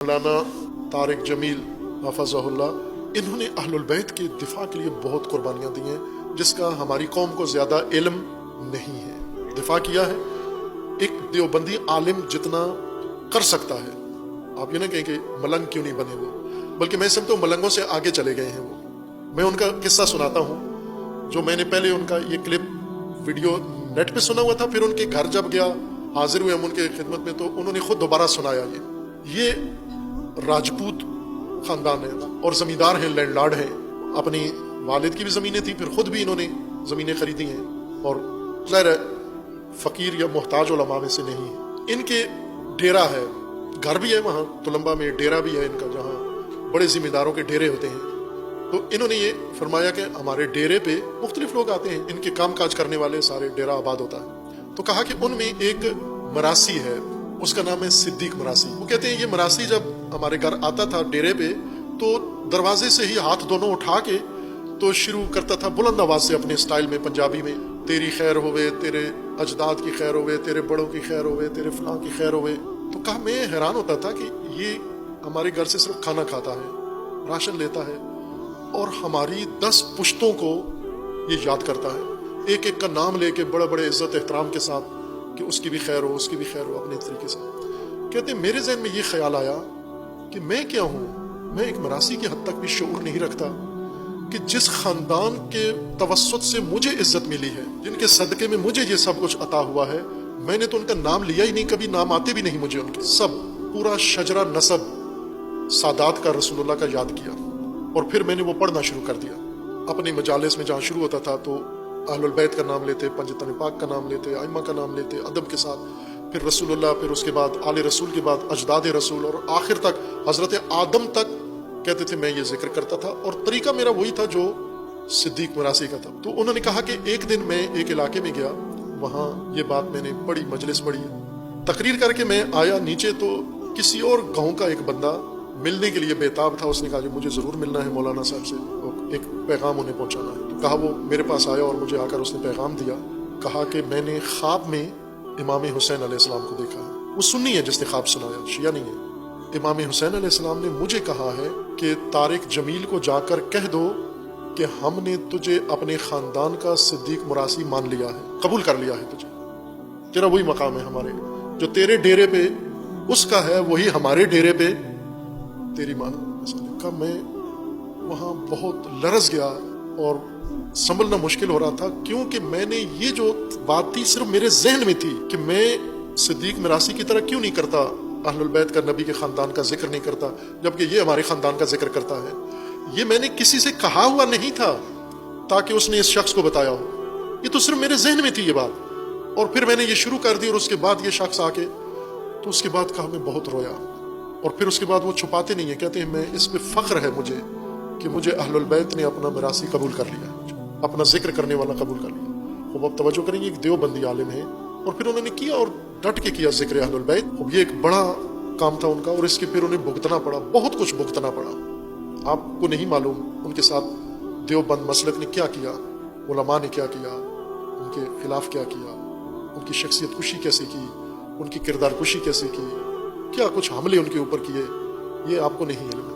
مولانا طارق جمیل حفظہullah انہوں نے اہل بیت کے دفاع کے لیے بہت قربانیاں دی ہیں جس کا ہماری قوم کو زیادہ علم نہیں ہے. دفاع کیا ہے ایک دیوبندی عالم جتنا کر سکتا ہے. آپ یہ نہ کہیں کہ ملنگ کیوں نہیں بنے وہ، بلکہ میں سمجھتا ہوں ملنگوں سے آگے چلے گئے ہیں وہ. میں ان کا قصہ سناتا ہوں جو میں نے پہلے ان کا یہ کلپ ویڈیو نیٹ پہ سنا ہوا تھا، پھر ان کے گھر جب گیا حاضر ہوئے ہم ان کے خدمت میں تو انہوں نے خود دوبارہ سنایا. یہ راجپوت خاندان ہے اور زمیندار ہیں، لینڈ لارڈ ہیں. اپنی والد کی بھی زمینیں تھیں، پھر خود بھی انہوں نے زمینیں خریدی ہیں اور ظاہر ہے فقیر یا محتاج علماء میں سے نہیں ہے. ان کے ڈیرا ہے، گھر بھی ہے وہاں تلمبہ میں، ڈیرا بھی ہے ان کا جہاں بڑے ذمہ داروں کے ڈیرے ہوتے ہیں. تو انہوں نے یہ فرمایا کہ ہمارے ڈیرے پہ مختلف لوگ آتے ہیں، ان کے کام کاج کرنے والے سارے ڈیرا آباد ہوتا ہے. تو کہا کہ ان میں ایک مراسی ہے، اس کا نام ہے صدیق مراسی. وہ کہتے ہیں یہ مراسی جب ہمارے گھر آتا تھا ڈیرے پہ تو دروازے سے ہی ہاتھ دونوں اٹھا کے تو شروع کرتا تھا بلند آواز سے اپنے سٹائل میں پنجابی میں، تیری خیر ہوئے، تیرے اجداد کی خیر ہوئے، تیرے بڑوں کی خیر ہوئے، تیرے فلاں کی خیر ہوئے. تو کہا میں حیران ہوتا تھا کہ یہ ہمارے گھر سے صرف کھانا کھاتا ہے، راشن لیتا ہے اور ہماری 10 پشتوں کو یہ یاد کرتا ہے، ایک ایک کا نام لے کے بڑے بڑے عزت احترام کے ساتھ کہ اس کی بھی خیر ہو، اس کی بھی خیر ہو اپنے طریقے سے. کہتے ہیں میرے ذہن میں یہ خیال آیا کہ میں کیا ہوں، میں ایک مراسی کی حد تک بھی شعور نہیں رکھتا کہ جس خاندان کے توسط سے مجھے عزت ملی ہے، جن کے صدقے میں مجھے یہ سب کچھ عطا ہوا ہے، میں نے تو ان کا نام لیا ہی نہیں، کبھی نام آتے بھی نہیں مجھے ان کے. سب پورا شجرہ نسب سادات کا، رسول اللہ کا یاد کیا اور پھر میں نے وہ پڑھنا شروع کر دیا. اپنی مجالس میں جہاں شروع ہوتا تھا تو اہل البیت کا نام لیتے، پنجتن پاک کا نام لیتے، ائمہ کا نام لیتے ادب کے ساتھ، پھر رسول اللہ، پھر اس کے بعد آل رسول کے بعد اجداد رسول اور آخر تک حضرت آدم تک کہتے تھے. میں یہ ذکر کرتا تھا اور طریقہ میرا وہی تھا جو صدیق مراسی کا تھا. تو انہوں نے کہا کہ ایک دن میں ایک علاقے میں گیا، وہاں یہ بات میں نے پڑھی، مجلس پڑھی، تقریر کر کے میں آیا نیچے تو کسی اور گاؤں کا ایک بندہ ملنے کے لیے بےتاب تھا. اس نے کہا کہ مجھے ضرور ملنا ہے مولانا صاحب سے، ایک پیغام انہیں پہنچانا ہے. تو کہا وہ میرے پاس آیا اور مجھے آ کر اس نے پیغام دیا. کہا کہ میں نے خواب میں امام حسین علیہ السلام کو دیکھا ہے. وہ سنی ہے جس نے خواب سنایا، شیعہ نہیں ہے. امام حسین علیہ السلام نے مجھے کہا ہے کہ طارق جمیل کو جا کر کہہ دو کہ ہم نے تجھے اپنے خاندان کا صدیق مراسی مان لیا ہے، قبول کر لیا ہے تجھے. تیرا وہی مقام ہے ہمارے، جو تیرے ڈیرے پہ اس کا ہے وہی ہمارے ڈیرے پہ تیری مان. کا میں وہاں بہت لرز گیا اور سنبھلنا مشکل ہو رہا تھا، کیونکہ میں نے یہ جو بات تھی صرف میرے ذہن میں تھی کہ میں صدیق مراسی کی طرح کیوں نہیں کرتا اہل البیت کا، نبی کے خاندان کا ذکر نہیں کرتا، جبکہ یہ ہمارے خاندان کا ذکر کرتا ہے. یہ میں نے کسی سے کہا ہوا نہیں تھا تاکہ اس نے اس شخص کو بتایا ہو، یہ تو صرف میرے ذہن میں تھی یہ بات. اور پھر میں نے یہ شروع کر دی اور اس کے بعد یہ شخص آ کے تو اس کے بعد کہا میں بہت رویا. اور پھر اس کے بعد وہ چھپاتے نہیں ہیں، کہتے ہیں میں اس پہ فخر ہے مجھے کہ مجھے اہل البیت نے اپنا مراسی قبول کر لیا، اپنا ذکر کرنے والا قبول کر لیا. خوب اب توجہ کریں گے، ایک دیوبندی عالم ہے اور پھر انہوں نے کیا اور ڈٹ کے کیا ذکر اہل البیت. اب یہ ایک بڑا کام تھا ان کا اور اس کے پھر انہیں بھگتنا پڑا، بہت کچھ بھگتنا پڑا. آپ کو نہیں معلوم ان کے ساتھ دیوبند مسلک نے کیا کیا، علماء نے کیا کیا، ان کے خلاف کیا کیا، ان کی شخصیت کشی کیسے کی، ان کی کردار کشی کیسے کی، کیا کچھ حملے ان کے اوپر کیے، یہ آپ کو نہیں علم.